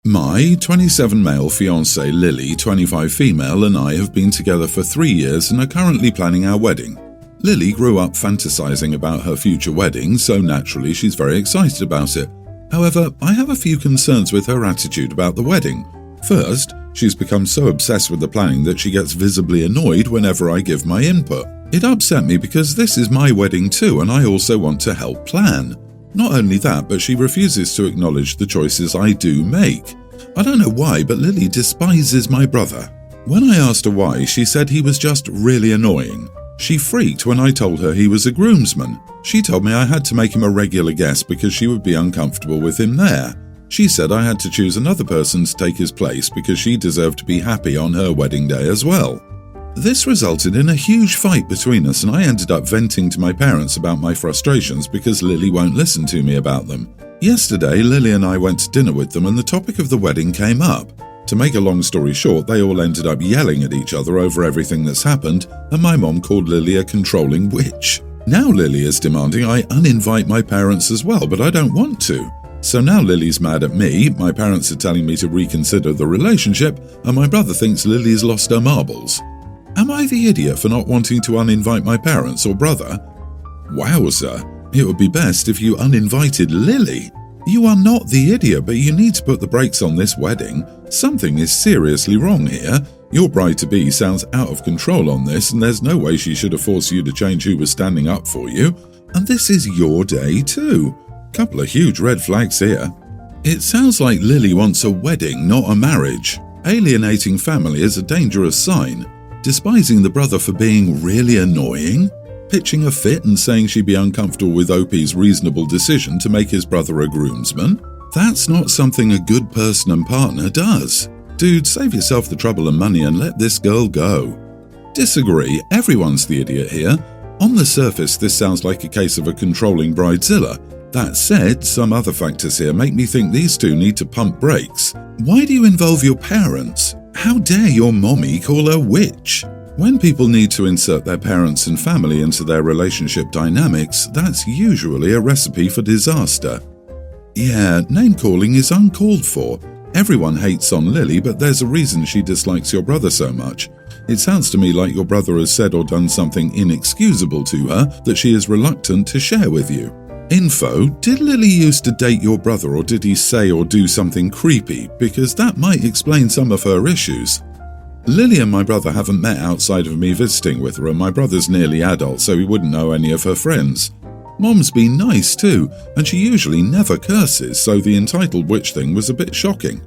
My 27 male fiance Lily, 25 female, and I have been together for 3 years and are currently planning our wedding. Lily grew up fantasizing about her future wedding, so naturally she's very excited about it. However, I have a few concerns with her attitude about the wedding. First, she's become so obsessed with the planning that she gets visibly annoyed whenever I give my input. It upset me because this is my wedding too and I also want to help plan. Not only that, but she refuses to acknowledge the choices I do make. I don't know why, but Lily despises my brother. When I asked her why, she said he was just really annoying. She freaked when I told her he was a groomsman. She told me I had to make him a regular guest because she would be uncomfortable with him there. She said I had to choose another person to take his place because she deserved to be happy on her wedding day as well. This resulted in a huge fight between us and I ended up venting to my parents about my frustrations because Lily won't listen to me about them. Yesterday, Lily and I went to dinner with them and the topic of the wedding came up. To make a long story short, they all ended up yelling at each other over everything that's happened and my mom called Lily a controlling witch. Now Lily is demanding I uninvite my parents as well, but I don't want to. So now Lily's mad at me, my parents are telling me to reconsider the relationship, and my brother thinks Lily's lost her marbles. Am I the idiot for not wanting to uninvite my parents or brother? Wowzer, it would be best if you uninvited Lily. You are not the idiot, but you need to put the brakes on this wedding. Something is seriously wrong here. Your bride-to-be sounds out of control on this, and there's no way she should have forced you to change who was standing up for you. And this is your day too. Couple of huge red flags here. It sounds like Lily wants a wedding, not a marriage. Alienating family is a dangerous sign. Despising the brother for being really annoying? Pitching a fit and saying she'd be uncomfortable with OP's reasonable decision to make his brother a groomsman? That's not something a good person and partner does. Dude, save yourself the trouble and money and let this girl go. Disagree, everyone's the idiot here. On the surface, this sounds like a case of a controlling bridezilla. That said, some other factors here make me think these two need to pump brakes. Why do you involve your parents? How dare your mommy call her witch? When people need to insert their parents and family into their relationship dynamics, that's usually a recipe for disaster. Yeah, name-calling is uncalled for. Everyone hates on Lily, but there's a reason she dislikes your brother so much. It sounds to me like your brother has said or done something inexcusable to her that she is reluctant to share with you. Info, did Lily used to date your brother or did he say or do something creepy? Because that might explain some of her issues. Lily and my brother haven't met outside of me visiting with her and my brother's nearly adult so he wouldn't know any of her friends. Mom's been nice too, and she usually never curses, so the entitled witch thing was a bit shocking.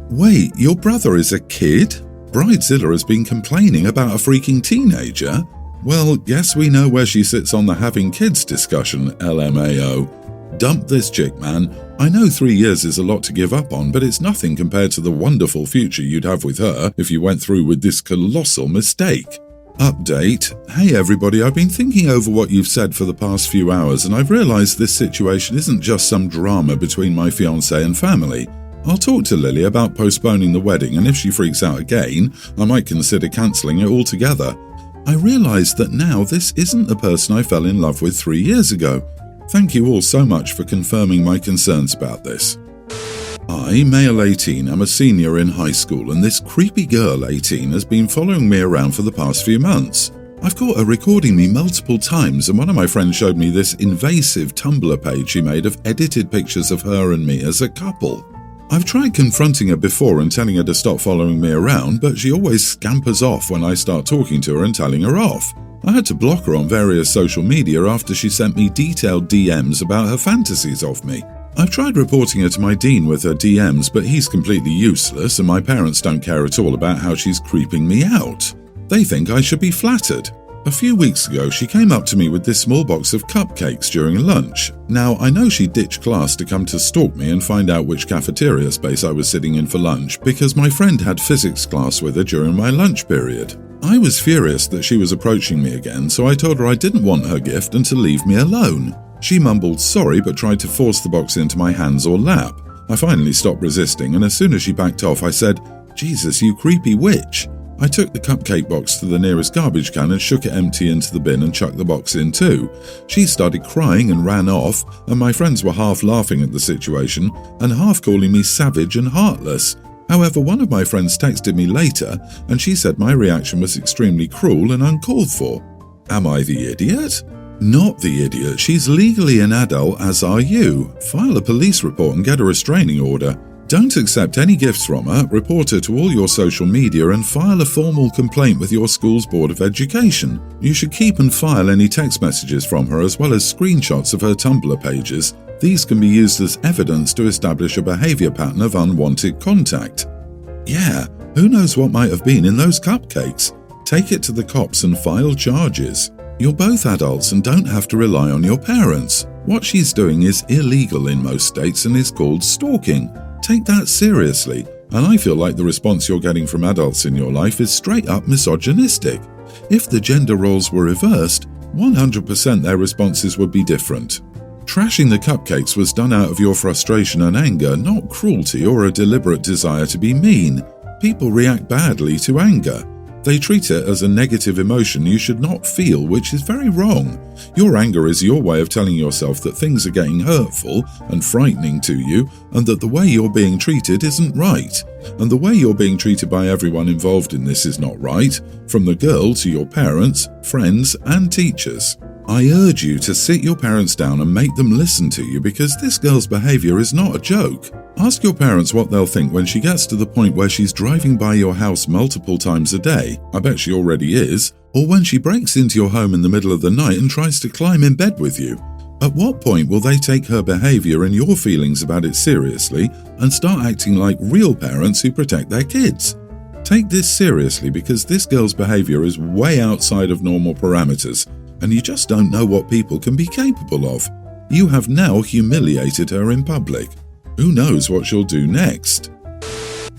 Wait, your brother is a kid? Bridezilla has been complaining about a freaking teenager? Well, guess we know where she sits on the having kids discussion, LMAO. Dump this chick, man. I know 3 years is a lot to give up on, but it's nothing compared to the wonderful future you'd have with her if you went through with this colossal mistake. Update. Hey everybody, I've been thinking over what you've said for the past few hours and I've realised this situation isn't just some drama between my fiancé and family. I'll talk to Lily about postponing the wedding and if she freaks out again, I might consider cancelling it altogether. I realise that now this isn't the person I fell in love with 3 years ago. Thank you all so much for confirming my concerns about this. I, male 18, am a senior in high school and this creepy girl 18 has been following me around for the past few months. I've caught her recording me multiple times and one of my friends showed me this invasive Tumblr page she made of edited pictures of her and me as a couple. I've tried confronting her before and telling her to stop following me around, but she always scampers off when I start talking to her and telling her off. I had to block her on various social media after she sent me detailed DMs about her fantasies of me. I've tried reporting her to my dean with her DMs, but he's completely useless and my parents don't care at all about how she's creeping me out. They think I should be flattered. A few weeks ago, she came up to me with this small box of cupcakes during lunch. Now, I know she ditched class to come to stalk me and find out which cafeteria space I was sitting in for lunch because my friend had physics class with her during my lunch period. I was furious that she was approaching me again, so I told her I didn't want her gift and to leave me alone. She mumbled sorry but tried to force the box into my hands or lap. I finally stopped resisting and as soon as she backed off I said, "Jesus, you creepy witch." I took the cupcake box to the nearest garbage can and shook it empty into the bin and chucked the box in too. She started crying and ran off, and my friends were half laughing at the situation and half calling me savage and heartless. However, one of my friends texted me later and she said my reaction was extremely cruel and uncalled for. Am I the idiot? Not the idiot. She's legally an adult, as are you. File a police report and get a restraining order. Don't accept any gifts from her, report her to all your social media and file a formal complaint with your school's Board of Education. You should keep and file any text messages from her as well as screenshots of her Tumblr pages. These can be used as evidence to establish a behavior pattern of unwanted contact. Yeah, who knows what might have been in those cupcakes? Take it to the cops and file charges. You're both adults and don't have to rely on your parents. What she's doing is illegal in most states and is called stalking. Take that seriously, and I feel like the response you're getting from adults in your life is straight up misogynistic. If the gender roles were reversed, 100% their responses would be different. Trashing the cupcakes was done out of your frustration and anger, not cruelty or a deliberate desire to be mean. People react badly to anger. They treat it as a negative emotion you should not feel, which is very wrong. Your anger is your way of telling yourself that things are getting hurtful and frightening to you, and that the way you're being treated isn't right. And the way you're being treated by everyone involved in this is not right, from the girl to your parents, friends, and teachers. I urge you to sit your parents down and make them listen to you, because this girl's behavior is not a joke. Ask your parents what they'll think when she gets to the point where she's driving by your house multiple times a day, I bet she already is, or when she breaks into your home in the middle of the night and tries to climb in bed with you. At what point will they take her behavior and your feelings about it seriously and start acting like real parents who protect their kids? Take this seriously, because this girl's behavior is way outside of normal parameters, and you just don't know what people can be capable of. You have now humiliated her in public. Who knows what she'll do next?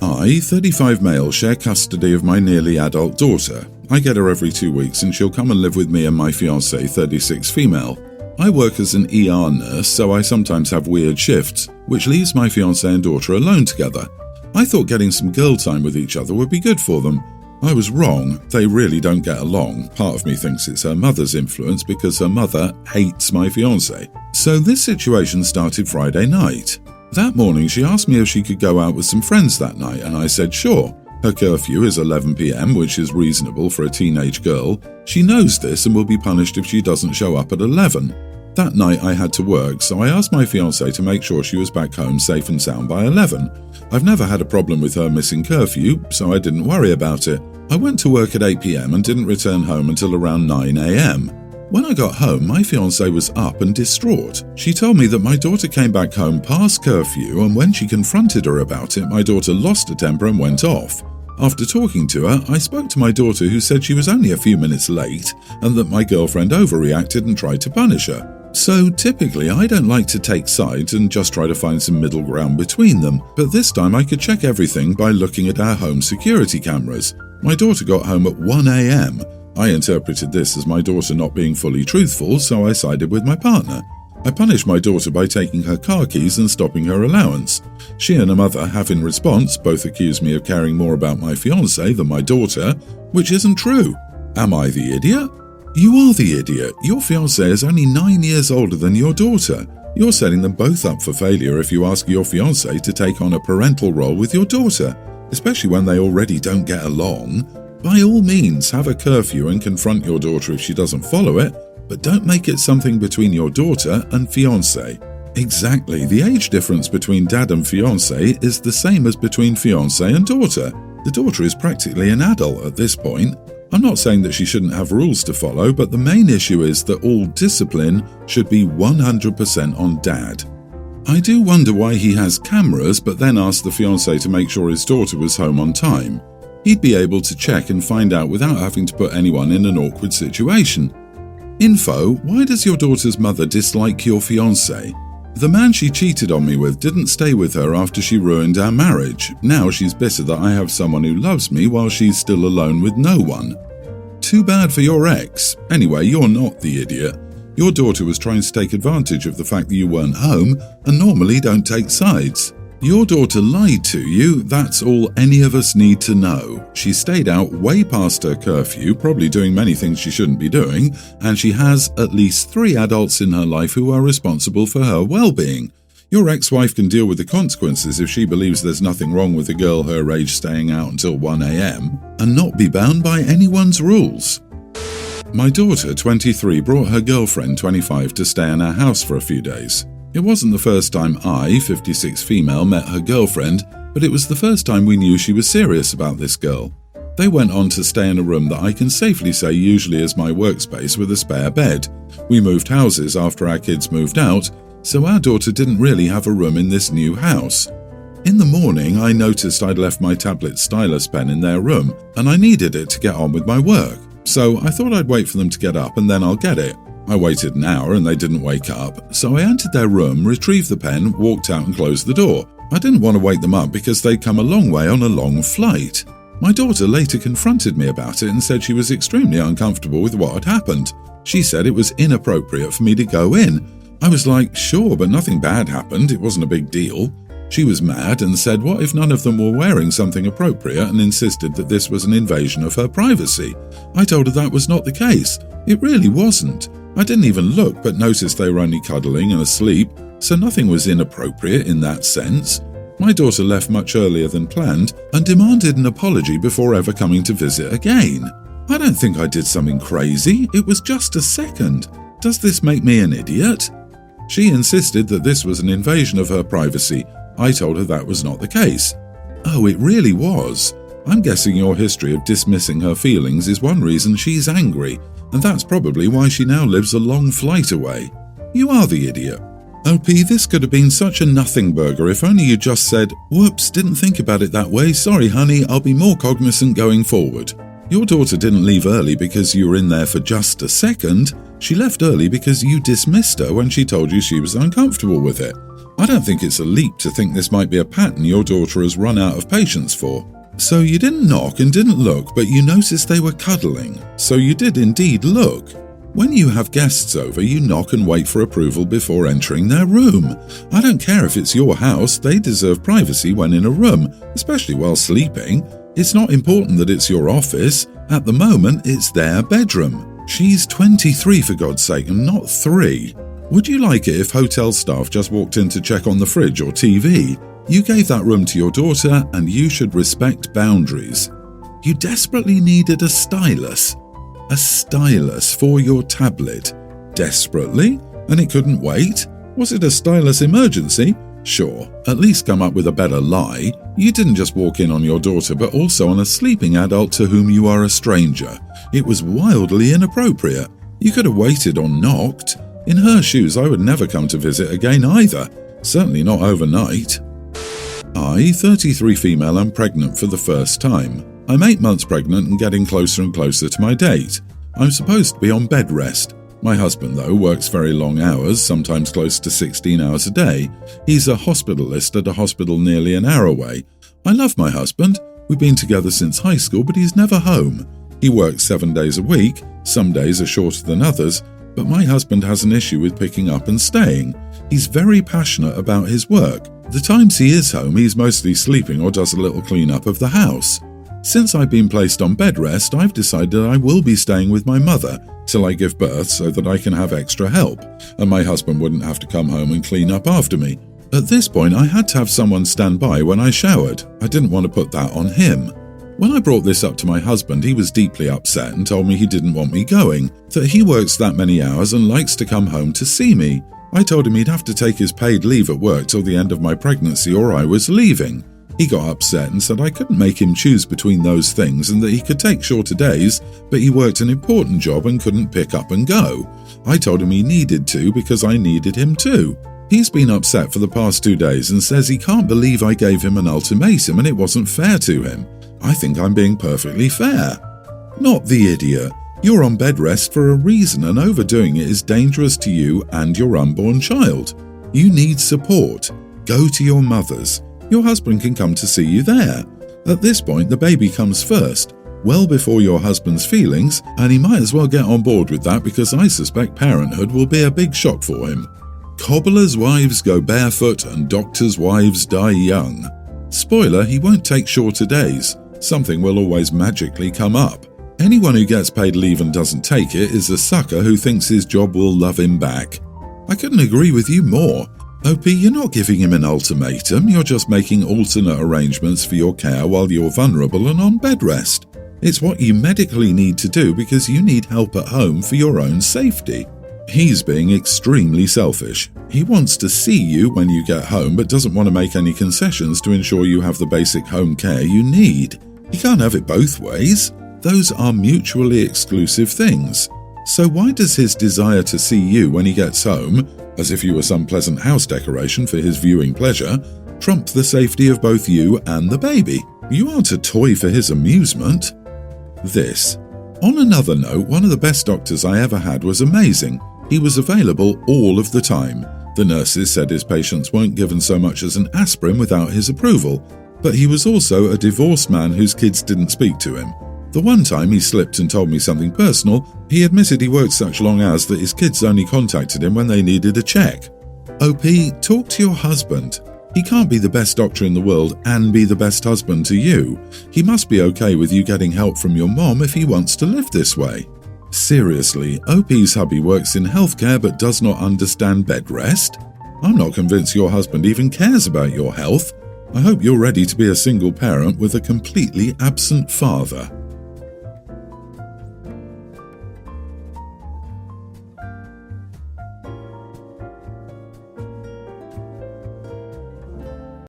I, 35 male, share custody of my nearly adult daughter. I get her every 2 weeks and she'll come and live with me and my fiance, 36 female. I work as an ER nurse, so I sometimes have weird shifts, which leaves my fiance and daughter alone together. I thought getting some girl time with each other would be good for them. I was wrong. They really don't get along. Part of me thinks it's her mother's influence because her mother hates my fiance. So this situation started Friday night. That morning she asked me if she could go out with some friends that night, and I said sure. Her curfew is 11 p.m, which is reasonable for a teenage girl. She knows this and will be punished if she doesn't show up at 11. That night I had to work, so I asked my fiancée to make sure she was back home safe and sound by 11. I've never had a problem with her missing curfew, so I didn't worry about it. I went to work at 8 p.m. and didn't return home until around 9 a.m. When I got home, my fiancée was up and distraught. She told me that my daughter came back home past curfew, and when she confronted her about it, my daughter lost her temper and went off. After talking to her, I spoke to my daughter, who said she was only a few minutes late and that my girlfriend overreacted and tried to punish her. So typically I don't like to take sides and just try to find some middle ground between them, but this time I could check everything by looking at our home security cameras. My daughter got home at 1 a.m. I interpreted this as my daughter not being fully truthful, so I sided with my partner. I punished my daughter by taking her car keys and stopping her allowance. She and her mother have in response both accused me of caring more about my fiancé than my daughter, which isn't true. Am I the idiot? You are the idiot. Your fiancé is only 9 years older than your daughter. You're setting them both up for failure if you ask your fiancé to take on a parental role with your daughter, especially when they already don't get along. By all means, have a curfew and confront your daughter if she doesn't follow it, but don't make it something between your daughter and fiancé. Exactly, the age difference between dad and fiancé is the same as between fiancé and daughter. The daughter is practically an adult at this point. I'm not saying that she shouldn't have rules to follow, but the main issue is that all discipline should be 100% on dad. I do wonder why he has cameras, but then asked the fiancé to make sure his daughter was home on time. He'd be able to check and find out without having to put anyone in an awkward situation. Info: why does your daughter's mother dislike your fiancé? The man she cheated on me with didn't stay with her after she ruined our marriage. Now she's bitter that I have someone who loves me while she's still alone with no one. Too bad for your ex. Anyway, you're not the idiot. Your daughter was trying to take advantage of the fact that you weren't home and normally don't take sides. Your daughter lied to you, that's all any of us need to know. She stayed out way past her curfew, probably doing many things she shouldn't be doing, and she has at least 3 adults in her life who are responsible for her well-being. Your ex-wife can deal with the consequences if she believes there's nothing wrong with a girl her age staying out until 1 a.m. and not be bound by anyone's rules. My daughter, 23, brought her girlfriend, 25, to stay in our house for a few days. It wasn't the first time I, 56 female, met her girlfriend, but it was the first time we knew she was serious about this girl. They went on to stay in a room that I can safely say usually is my workspace with a spare bed. We moved houses after our kids moved out, so our daughter didn't really have a room in this new house. In the morning, I noticed I'd left my tablet stylus pen in their room, and I needed it to get on with my work. So I thought I'd wait for them to get up and then I'll get it. I waited an hour and they didn't wake up, so I entered their room, retrieved the pen, walked out and closed the door. I didn't want to wake them up because they'd come a long way on a long flight. My daughter later confronted me about it and said she was extremely uncomfortable with what had happened. She said it was inappropriate for me to go in. I was like, sure, but nothing bad happened, it wasn't a big deal. She was mad and said what if none of them were wearing something appropriate and insisted that this was an invasion of her privacy. I told her that was not the case. It really wasn't. I didn't even look but noticed they were only cuddling and asleep, so nothing was inappropriate in that sense. My daughter left much earlier than planned and demanded an apology before ever coming to visit again. I don't think I did something crazy, it was just a second. Does this make me an idiot? She insisted that this was an invasion of her privacy. I told her that was not the case. Oh, it really was. I'm guessing your history of dismissing her feelings is one reason she's angry, and that's probably why she now lives a long flight away. You are the idiot. OP, this could have been such a nothing burger if only you just said, whoops, didn't think about it that way, sorry honey, I'll be more cognizant going forward. Your daughter didn't leave early because you were in there for just a second. She left early because you dismissed her when she told you she was uncomfortable with it. I don't think it's a leap to think this might be a pattern your daughter has run out of patience for. So you didn't knock and didn't look, but you noticed they were cuddling. So you did indeed look. When you have guests over, you knock and wait for approval before entering their room. I don't care if it's your house, they deserve privacy when in a room, especially while sleeping. It's not important that it's your office. At the moment, it's their bedroom. She's 23 for God's sake and not 3. Would you like it if hotel staff just walked in to check on the fridge or TV? You gave that room to your daughter and you should respect boundaries. You desperately needed a stylus. A stylus for your tablet. Desperately? And it couldn't wait? Was it a stylus emergency? Sure, at least come up with a better lie. You didn't just walk in on your daughter but also on a sleeping adult to whom you are a stranger. It was wildly inappropriate. You could have waited or knocked. In her shoes, I would never come to visit again either. Certainly not overnight. I, 33 female, am pregnant for the first time. I'm 8 months pregnant and getting closer and closer to my date. I'm supposed to be on bed rest. My husband, though, works very long hours, sometimes close to 16 hours a day. He's a hospitalist at a hospital nearly an hour away. I love my husband. We've been together since high school, but he's never home. He works 7 days a week. Some days are shorter than others. But my husband has an issue with picking up and staying. He's very passionate about his work. The times he is home, he's mostly sleeping or does a little clean-up of the house. Since I've been placed on bed rest, I've decided I will be staying with my mother till I give birth so that I can have extra help, and my husband wouldn't have to come home and clean up after me. At this point, I had to have someone stand by when I showered. I didn't want to put that on him. When I brought this up to my husband, he was deeply upset and told me he didn't want me going, that he works that many hours and likes to come home to see me. I told him he'd have to take his paid leave at work till the end of my pregnancy or I was leaving. He got upset and said I couldn't make him choose between those things and that he could take shorter days, but he worked an important job and couldn't pick up and go. I told him he needed to because I needed him too. He's been upset for the past 2 days and says he can't believe I gave him an ultimatum and it wasn't fair to him. I think I'm being perfectly fair. Not the idiot. You're on bed rest for a reason and overdoing it is dangerous to you and your unborn child. You need support. Go to your mother's. Your husband can come to see you there. At this point, the baby comes first, well before your husband's feelings, and he might as well get on board with that because I suspect parenthood will be a big shock for him. Cobblers' wives go barefoot and doctors' wives die young. Spoiler, he won't take shorter days. Something will always magically come up. Anyone who gets paid leave and doesn't take it is a sucker who thinks his job will love him back. I couldn't agree with you more. OP, you're not giving him an ultimatum, you're just making alternate arrangements for your care while you're vulnerable and on bed rest. It's what you medically need to do because you need help at home for your own safety. He's being extremely selfish. He wants to see you when you get home but doesn't want to make any concessions to ensure you have the basic home care you need. You can't have it both ways. Those are mutually exclusive things. So why does his desire to see you when he gets home, as if you were some pleasant house decoration for his viewing pleasure, trump the safety of both you and the baby? You aren't a toy for his amusement. This. On another note, one of the best doctors I ever had was amazing. He was available all of the time. The nurses said his patients weren't given so much as an aspirin without his approval, but he was also a divorced man whose kids didn't speak to him. The one time he slipped and told me something personal, he admitted he worked such long hours that his kids only contacted him when they needed a check. OP, talk to your husband. He can't be the best doctor in the world and be the best husband to you. He must be okay with you getting help from your mom if he wants to live this way. Seriously, OP's hubby works in healthcare but does not understand bed rest? I'm not convinced your husband even cares about your health. I hope you're ready to be a single parent with a completely absent father.